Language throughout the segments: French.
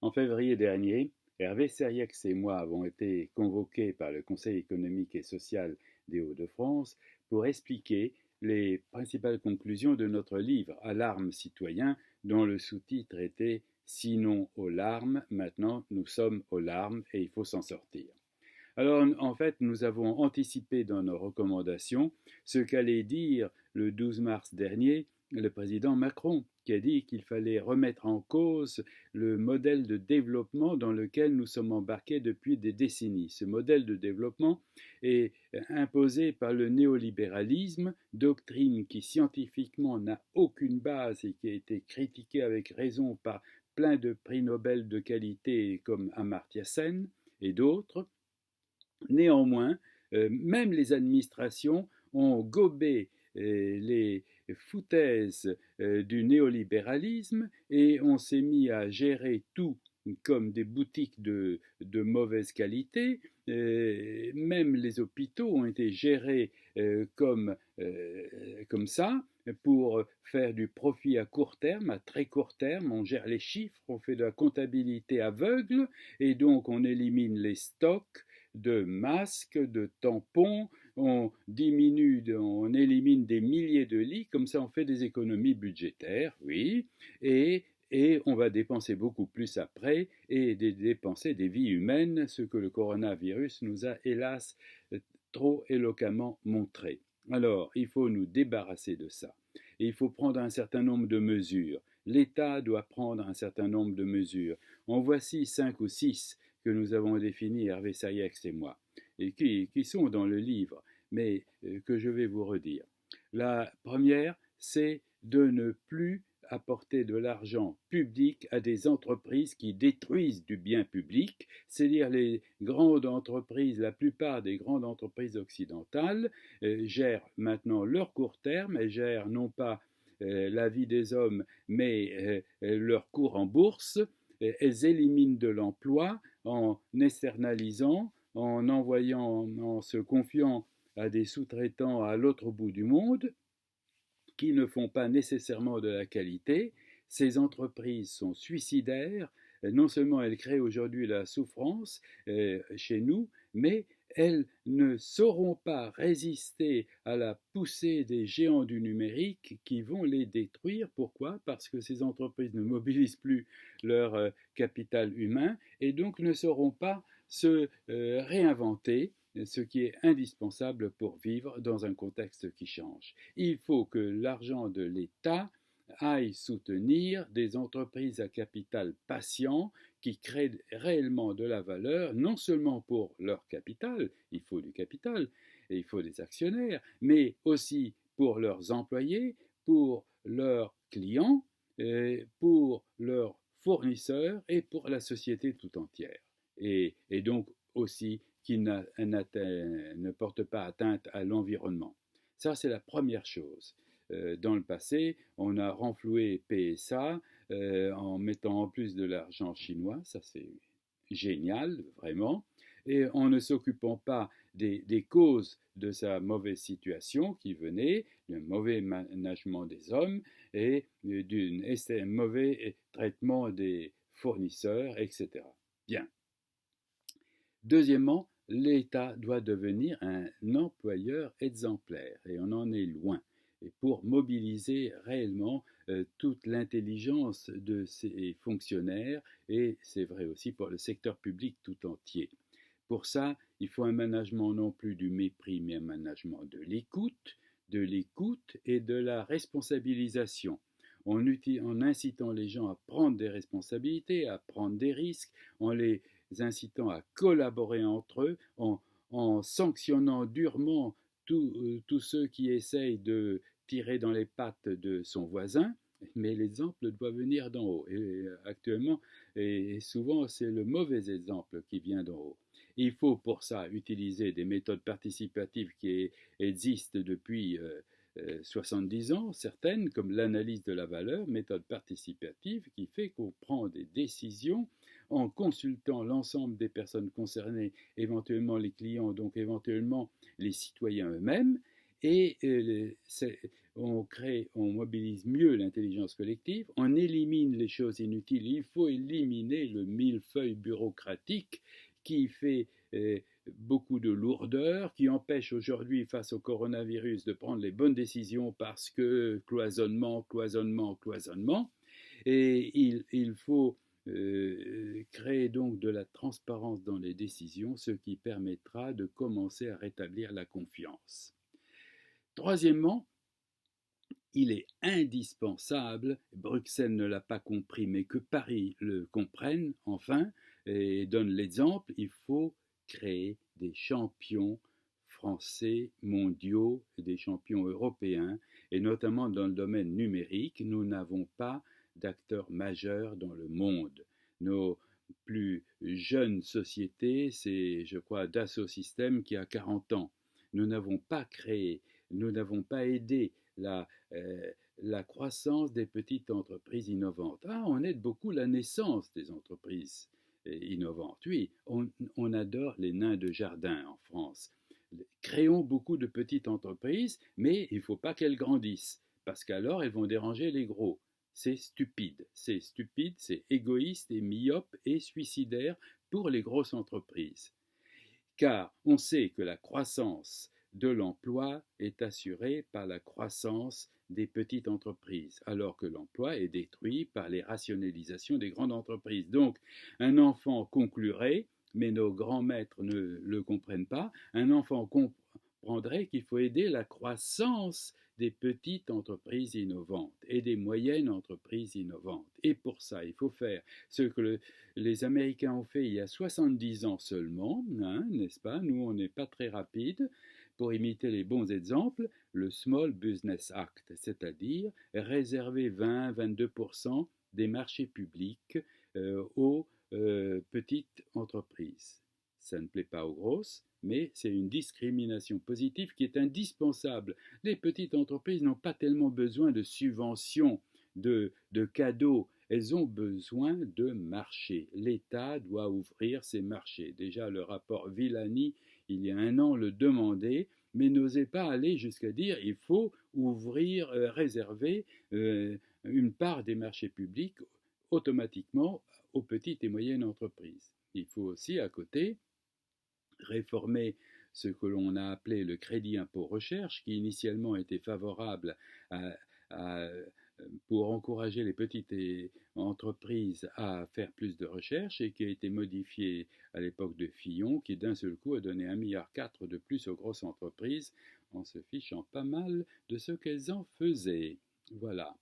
En février dernier, Hervé Serrieix et moi avons été convoqués par le Conseil économique et social des Hauts-de-France pour expliquer les principales conclusions de notre livre Alarme citoyen, dont le sous-titre était Sinon aux larmes, maintenant nous sommes aux larmes et il faut s'en sortir. Alors, en fait, nous avons anticipé dans nos recommandations ce qu'allait dire le 12 mars dernier le président Macron, qui a dit qu'il fallait remettre en cause le modèle de développement dans lequel nous sommes embarqués depuis des décennies. Ce modèle de développement est imposé par le néolibéralisme, doctrine qui scientifiquement n'a aucune base et qui a été critiquée avec raison par plein de prix Nobel de qualité comme Amartya Sen et d'autres. Néanmoins, même les administrations ont gobé les foutaises du néolibéralisme et on s'est mis à gérer tout comme des boutiques de mauvaise qualité. Même les hôpitaux ont été gérés comme ça pour faire du profit à court terme, à très court terme. On gère les chiffres, on fait de la comptabilité aveugle et donc on élimine les stocks de masques, de tampons, on diminue, on élimine des milliers de lits, comme ça on fait des économies budgétaires, oui, et on va dépenser beaucoup plus après et dépenser des vies humaines, ce que le coronavirus nous a hélas trop éloquemment montré. Alors, il faut nous débarrasser de ça. Et il faut prendre un certain nombre de mesures. L'État doit prendre un certain nombre de mesures. En voici 5 ou 6 que nous avons définies, Hervé Serrieix et moi, et qui sont dans le livre, mais que je vais vous redire. La première, c'est de ne plus apporter de l'argent public à des entreprises qui détruisent du bien public, c'est-à-dire les grandes entreprises, la plupart des grandes entreprises occidentales gèrent maintenant leur court terme, elles gèrent non pas la vie des hommes, mais leur cours en bourse, elles éliminent de l'emploi en externalisant, en envoyant, en se confiant à des sous-traitants à l'autre bout du monde, qui ne font pas nécessairement de la qualité. Ces entreprises sont suicidaires. Non seulement elles créent aujourd'hui la souffrance chez nous, mais elles ne sauront pas résister à la poussée des géants du numérique qui vont les détruire. Pourquoi? Parce que ces entreprises ne mobilisent plus leur capital humain et donc ne sauront pas se réinventer, ce qui est indispensable pour vivre dans un contexte qui change. Il faut que l'argent de l'État aille soutenir des entreprises à capital patient qui créent réellement de la valeur, non seulement pour leur capital, il faut du capital et il faut des actionnaires, mais aussi pour leurs employés, pour leurs clients, pour leurs fournisseurs et pour la société tout entière. Et donc aussi qui ne porte pas atteinte à l'environnement. Ça, c'est la première chose. Dans le passé, on a renfloué PSA en mettant en plus de l'argent chinois, ça c'est génial, vraiment, et en ne s'occupant pas des causes de sa mauvaise situation qui venait, du mauvais management des hommes et d'un mauvais traitement des fournisseurs, etc. Bien. Deuxièmement, l'État doit devenir un employeur exemplaire, et on en est loin. Et pour mobiliser réellement toute l'intelligence de ses fonctionnaires, et c'est vrai aussi pour le secteur public tout entier. Pour ça, il faut un management non plus du mépris, mais un management de l'écoute et de la responsabilisation. En incitant les gens à prendre des responsabilités, à prendre des risques, en les incitant à collaborer entre eux, en sanctionnant durement tous ceux qui essayent de tirer dans les pattes de son voisin, mais l'exemple doit venir d'en haut. Et actuellement, et souvent, c'est le mauvais exemple qui vient d'en haut. Il faut pour ça utiliser des méthodes participatives qui existent depuis 70 ans, certaines, comme l'analyse de la valeur, méthode participative qui fait qu'on prend des décisions en consultant l'ensemble des personnes concernées, éventuellement les clients, donc éventuellement les citoyens eux-mêmes, et on mobilise mieux l'intelligence collective, on élimine les choses inutiles. Il faut éliminer le millefeuille bureaucratique qui fait beaucoup de lourdeur, qui empêche aujourd'hui, face au coronavirus, de prendre les bonnes décisions parce que cloisonnement, cloisonnement, cloisonnement. Et il faut créer donc de la transparence dans les décisions, ce qui permettra de commencer à rétablir la confiance. Troisièmement, il est indispensable, Bruxelles ne l'a pas compris, mais que Paris le comprenne enfin et donne l'exemple, il faut créer des champions français mondiaux et des champions européens, et notamment dans le domaine numérique, nous n'avons pas d'acteurs majeurs dans le monde. Nos plus jeunes sociétés, c'est, je crois, Dassault Systèmes qui a 40 ans. Nous n'avons pas créé, nous n'avons pas aidé la croissance des petites entreprises innovantes. On aide beaucoup la naissance des entreprises innovantes. Oui, on adore les nains de jardin en France. Créons beaucoup de petites entreprises, mais il ne faut pas qu'elles grandissent, parce qu'alors elles vont déranger les gros. C'est stupide, c'est égoïste et myope et suicidaire pour les grosses entreprises. Car on sait que la croissance de l'emploi est assurée par la croissance des petites entreprises, alors que l'emploi est détruit par les rationalisations des grandes entreprises. Donc, un enfant conclurait, mais nos grands maîtres ne le comprennent pas, un enfant comprendrait qu'il faut aider la croissance des petites entreprises innovantes et des moyennes entreprises innovantes. Et pour ça, il faut faire ce que les Américains ont fait il y a 70 ans seulement, n'est-ce pas? Nous, on n'est pas très rapide pour imiter les bons exemples, le Small Business Act, c'est-à-dire réserver 20-22% des marchés publics aux petites entreprises. Ça ne plaît pas aux grosses, mais c'est une discrimination positive qui est indispensable. Les petites entreprises n'ont pas tellement besoin de subventions, de cadeaux, elles ont besoin de marchés. L'État doit ouvrir ses marchés. Déjà, le rapport Villani, il y a un an, le demandait, mais n'osait pas aller jusqu'à dire il faut ouvrir, réserver une part des marchés publics automatiquement aux petites et moyennes entreprises. Il faut aussi, à côté, réformer ce que l'on a appelé le crédit impôt recherche, qui initialement était favorable pour encourager les petites entreprises à faire plus de recherche et qui a été modifié à l'époque de Fillon, qui d'un seul coup a donné 1,4 milliard de plus aux grosses entreprises en se fichant pas mal de ce qu'elles en faisaient. Voilà.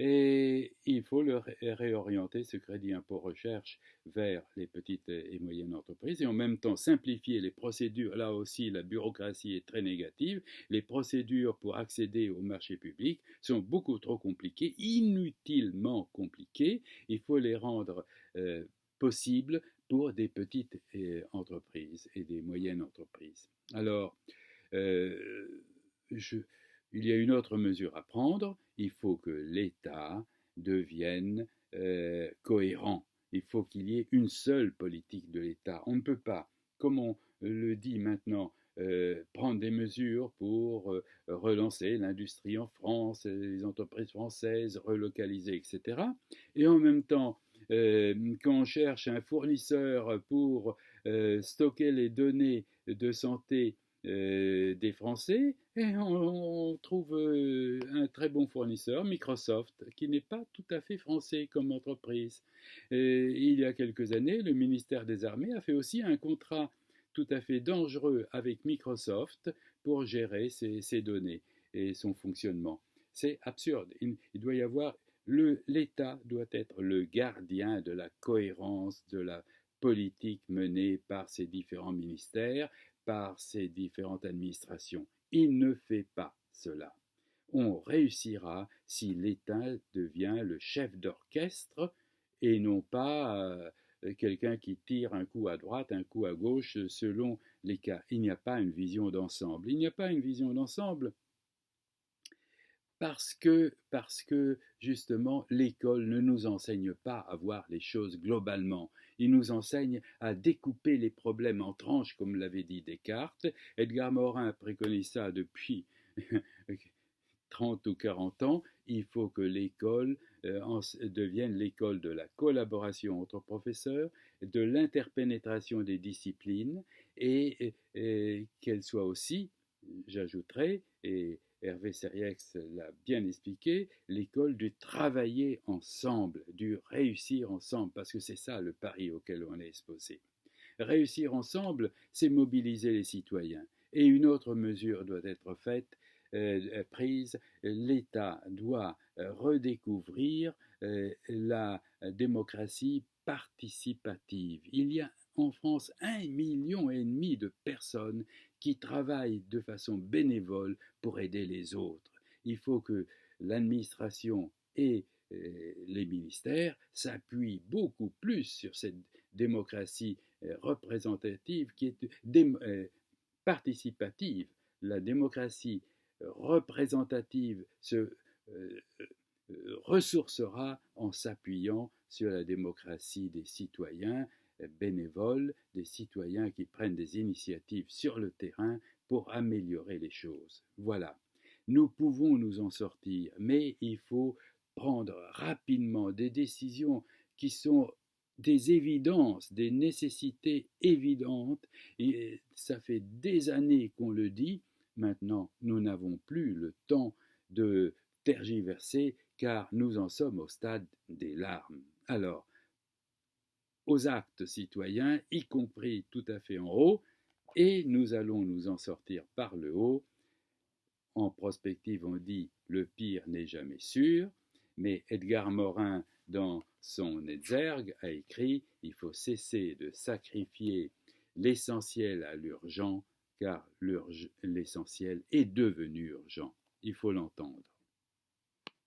Et il faut réorienter ce crédit impôt recherche vers les petites et moyennes entreprises et en même temps simplifier les procédures. Là aussi, la bureaucratie est très négative. Les procédures pour accéder au marché public sont beaucoup trop compliquées, inutilement compliquées. Il faut les rendre possibles pour des petites entreprises et des moyennes entreprises. Alors, il y a une autre mesure à prendre, il faut que l'État devienne cohérent. Il faut qu'il y ait une seule politique de l'État. On ne peut pas, comme on le dit maintenant, prendre des mesures pour relancer l'industrie en France, les entreprises françaises, relocaliser, etc. Et en même temps, quand on cherche un fournisseur pour stocker les données de santé des Français, et on trouve un très bon fournisseur, Microsoft, qui n'est pas tout à fait français comme entreprise. Il y a quelques années, le ministère des Armées a fait aussi un contrat tout à fait dangereux avec Microsoft pour gérer ses données et son fonctionnement. C'est absurde. Il doit y avoir l'État doit être le gardien de la cohérence de la politique menée par ces différents ministères, par ces différentes administrations. Il ne fait pas cela. On réussira si l'État devient le chef d'orchestre et non pas quelqu'un qui tire un coup à droite, un coup à gauche selon les cas. Il n'y a pas une vision d'ensemble. Il n'y a pas une vision d'ensemble parce que justement l'école ne nous enseigne pas à voir les choses globalement. Il nous enseigne à découper les problèmes en tranches, comme l'avait dit Descartes. Edgar Morin préconise ça depuis 30 ou 40 ans, il faut que l'école devienne l'école de la collaboration entre professeurs, de l'interpénétration des disciplines et qu'elle soit aussi, j'ajouterais, et Hervé Seriex l'a bien expliqué, l'école du travailler ensemble, du réussir ensemble, parce que c'est ça le pari auquel on est exposé. Réussir ensemble, c'est mobiliser les citoyens. Et une autre mesure doit être prise. L'État doit redécouvrir la démocratie participative. Il y a en France 1,5 million de personnes qui travaillent de façon bénévole pour aider les autres. Il faut que l'administration et les ministères s'appuient beaucoup plus sur cette démocratie représentative qui est participative. La démocratie représentative se ressourcera en s'appuyant sur la démocratie des citoyens bénévoles, des citoyens qui prennent des initiatives sur le terrain pour améliorer les choses. Voilà. Nous pouvons nous en sortir, mais il faut prendre rapidement des décisions qui sont des évidences, des nécessités évidentes. Et ça fait des années qu'on le dit. Maintenant, nous n'avons plus le temps de tergiverser car nous en sommes au stade des larmes. Alors, aux actes citoyens, y compris tout à fait en haut, et nous allons nous en sortir par le haut. En prospective, on dit le pire n'est jamais sûr, mais Edgar Morin, dans son Exergue, a écrit « Il faut cesser de sacrifier l'essentiel à l'urgent, car l'essentiel est devenu urgent ». Il faut l'entendre.